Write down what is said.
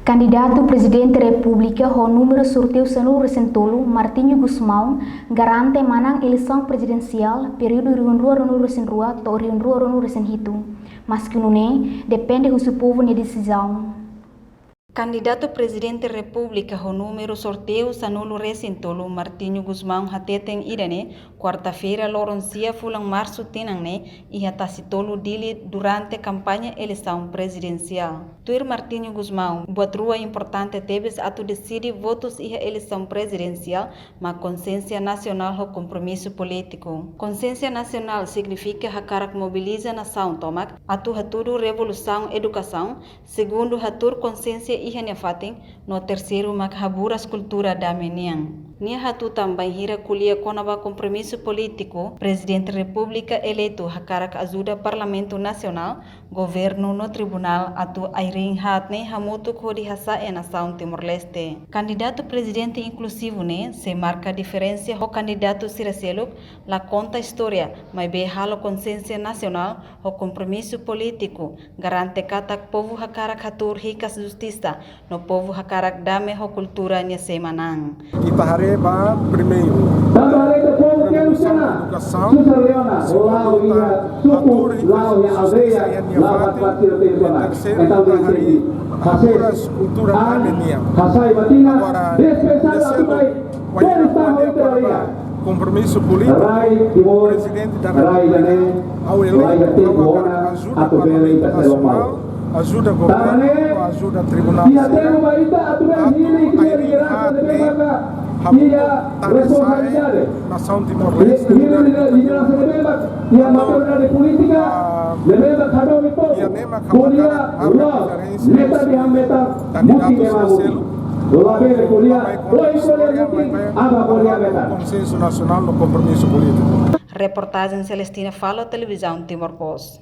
Candidato Presidente República o número sorteio Sanur Recentolo, Martinho Gusmão, garante manang eleição presidencial período Riunrua Recenrua to Riunrua Recenhitu. Mas que não depende do povo na decisão. Candidato Presidente República o número sorteio Sanulo Recentolo Martinho Gusmão hateten irane quarta-feira loronsia fulang março tinangne e hatasitolo dili durante campanha eleição presidencial. Tuir Martinho Gusmão buat rua importante tebes atu decide votos e eleição presidencial ma consciência nacional o compromisso político. Consciência nacional significa hakarak mobiliza nação tomak atu haturu revolução educação segundo hatur consciência ihan fating no terceiro maghaburas kultura da meniang. Nia hatu também hira kulia konaba compromisso político, Presidente República eleito hakarak ajuda Parlamento Nacional, governo no tribunal atu airing hatne hamutu kodi hasa e nação Timor-Leste. Candidato presidente inclusivo ne se marca diferença ho candidato Siraseluk la conta história, mas be halo consciência nacional ho compromisso político, garante katak povo hakarak hatur hikas justiça, no povo hakarak dame ho cultura nya semanang. Para primeiro revolução da educação, segundo ator e justiça e terceiro as culturas armênias. Agora, terceiro para compromisso político, o presidente da República ao eleito ajuda o Parlamento Nacional, ajuda o governo, ajuda o Tribunal nação Timor-Leste consenso nacional no compromisso político. Reportagem Celestina Fala, Televisão Timor Post.